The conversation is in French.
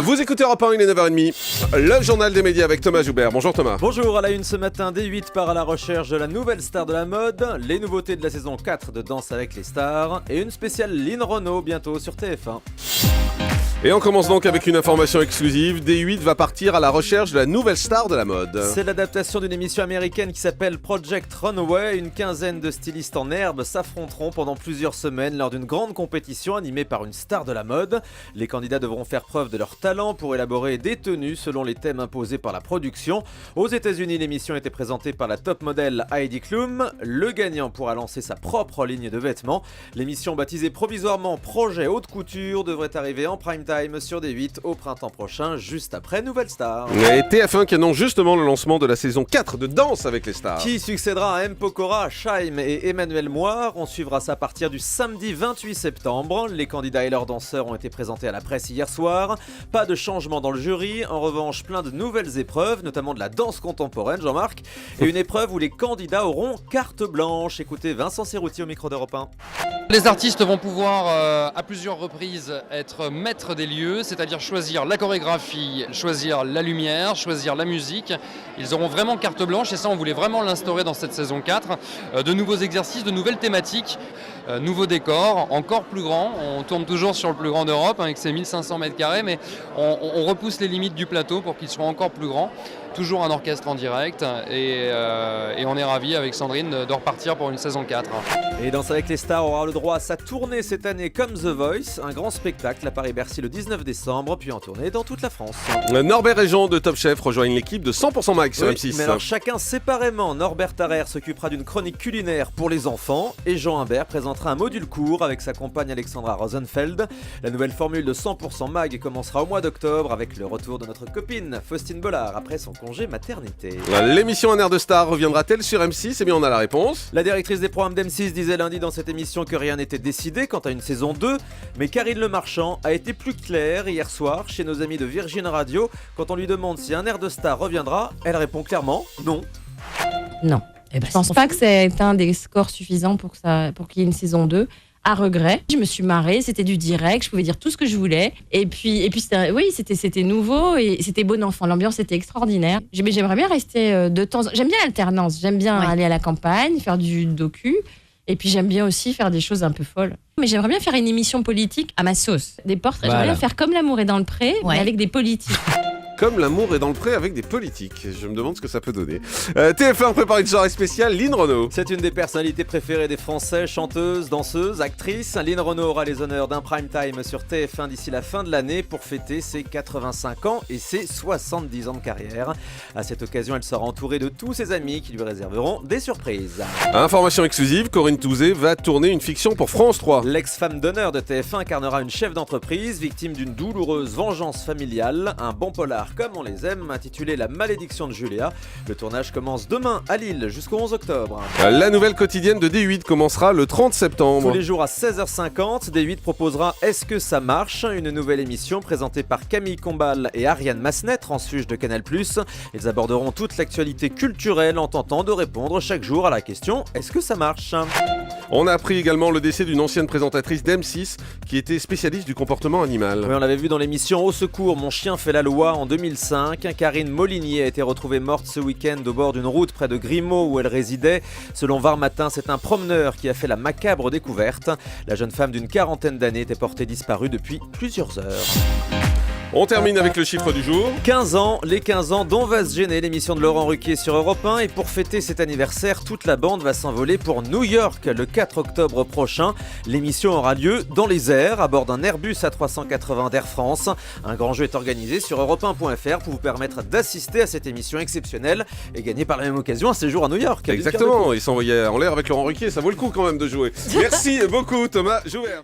Vous écoutez Europe 1, il est 9h30. Le journal des médias avec Thomas Joubert. Bonjour Thomas. Bonjour, à la une ce matin, D8 part à la recherche de la nouvelle star de la mode, les nouveautés de la saison 4 de Danse avec les stars et une spéciale Lynn Renaud bientôt sur TF1. Et on commence donc avec une information exclusive. D8 va partir à la recherche de la nouvelle star de la mode. C'est l'adaptation d'une émission américaine qui s'appelle Project Runway. Une quinzaine de stylistes en herbe s'affronteront pendant plusieurs semaines lors d'une grande compétition animée par une star de la mode. Les candidats devront faire preuve de leur talent pour élaborer des tenues selon les thèmes imposés par la production. Aux États-Unis, l'émission était présentée par la top modèle Heidi Klum. Le gagnant pourra lancer sa propre ligne de vêtements. L'émission baptisée provisoirement Projet Haute Couture devrait arriver en prime time sur D8 au printemps prochain, juste après Nouvelle Star. Et TF1 qui annonce justement le lancement de la saison 4 de Danse avec les stars. Qui succédera à M. Pokora, Chaim et Emmanuel Moir. On suivra ça à partir du samedi 28 septembre. Les candidats et leurs danseurs ont été présentés à la presse hier soir. Pas de changement dans le jury, en revanche plein de nouvelles épreuves, notamment de la danse contemporaine, Jean-Marc, et une épreuve où les candidats auront carte blanche. Écoutez Vincent Serrouti au micro d'Europe 1. Les artistes vont pouvoir à plusieurs reprises être maîtres des lieux, c'est-à-dire choisir la chorégraphie, choisir la lumière, choisir la musique. Ils auront vraiment carte blanche et ça on voulait vraiment l'instaurer dans cette saison 4. De nouveaux exercices, de nouvelles thématiques, nouveaux décors, encore plus grands. On tourne toujours sur le plus grand d'Europe avec ses 1500 mètres carrés, mais on repousse les limites du plateau pour qu'ils soient encore plus grands. Toujours un orchestre en direct et on est ravis avec Sandrine de repartir pour une saison 4. Et Danse avec les stars aura le droit à sa tournée cette année comme The Voice, un grand spectacle à Paris-Bercy le 19 décembre, puis en tournée dans toute la France. Norbert et Jean de Top Chef rejoignent l'équipe de 100% Mike sur Oui, M6. mais alors chacun séparément. Norbert Tarrer s'occupera d'une chronique culinaire pour les enfants et Jean Imbert présentera un module court avec sa compagne Alexandra Rosenfeld. La nouvelle formule de 100% Mag commencera au mois d'octobre avec le retour de notre copine Faustine Bollard après son congé maternité. L'émission Un air de star reviendra-t-elle sur M6 Eh bien on a la réponse. La directrice des programmes d'M6 disait lundi dans cette émission que rien n'était décidé quant à une saison 2, mais Karine Le Marchand a été plus claire hier soir chez nos amis de Virgin Radio. Quand on lui demande si Un air de star reviendra, elle répond clairement non. Non. Je pense pas que c'est un des scores suffisants pour qu'il y ait une saison 2. À regret, je me suis marrée, c'était du direct, je pouvais dire tout ce que je voulais. Et puis c'était nouveau et c'était bon enfant. L'ambiance était extraordinaire. J'aimerais bien rester de temps. J'aime bien l'alternance. J'aime bien aller à la campagne, faire du docu. Et puis j'aime bien aussi faire des choses un peu folles. Mais j'aimerais bien faire une émission politique à ma sauce. Des portraits. J'aimerais bien faire comme L'amour est dans le pré, mais avec des politiques. Comme L'amour est dans le pré avec des politiques. Je me demande ce que ça peut donner. TF1 prépare une soirée spéciale Lynn Renaud. C'est une des personnalités préférées des Français, chanteuse, danseuse, actrice. Lynn Renaud aura les honneurs d'un prime time sur TF1 d'ici la fin de l'année pour fêter ses 85 ans et ses 70 ans de carrière. À cette occasion, elle sera entourée de tous ses amis qui lui réserveront des surprises. Information exclusive, Corinne Touzé va tourner une fiction pour France 3. L'ex-femme d'honneur de TF1 incarnera une chef d'entreprise victime d'une douloureuse vengeance familiale. Un bon polar comme on les aime, intitulé La malédiction de Julia. Le tournage commence demain à Lille jusqu'au 11 octobre. La nouvelle quotidienne de D8 commencera le 30 septembre. Tous les jours à 16h50, D8 proposera Est-ce que ça marche ? Une nouvelle émission présentée par Camille Combal et Ariane Massenet, transfuge de Canal+. Ils aborderont toute l'actualité culturelle en tentant de répondre chaque jour à la question Est-ce que ça marche ? On a appris également le décès d'une ancienne présentatrice d'M6 qui était spécialiste du comportement animal. Oui, on l'avait vu dans l'émission Au secours, mon chien fait la loi en 2005. Karine Molinier a été retrouvée morte ce week-end au bord d'une route près de Grimaud où elle résidait. Selon Var Matin, c'est un promeneur qui a fait la macabre découverte. La jeune femme d'une quarantaine d'années était portée disparue depuis plusieurs heures. On termine avec le chiffre du jour. 15 ans, les 15 ans dont va se gêner l'émission de Laurent Ruquier sur Europe 1. Et pour fêter cet anniversaire, toute la bande va s'envoler pour New York le 4 octobre prochain. L'émission aura lieu dans les airs, à bord d'un Airbus A380 d'Air France. Un grand jeu est organisé sur europe1.fr pour vous permettre d'assister à cette émission exceptionnelle et gagner par la même occasion un séjour à New York. Exactement, il s'envoyait en l'air avec Laurent Ruquier, ça vaut le coup quand même de jouer. Merci beaucoup Thomas Joubert.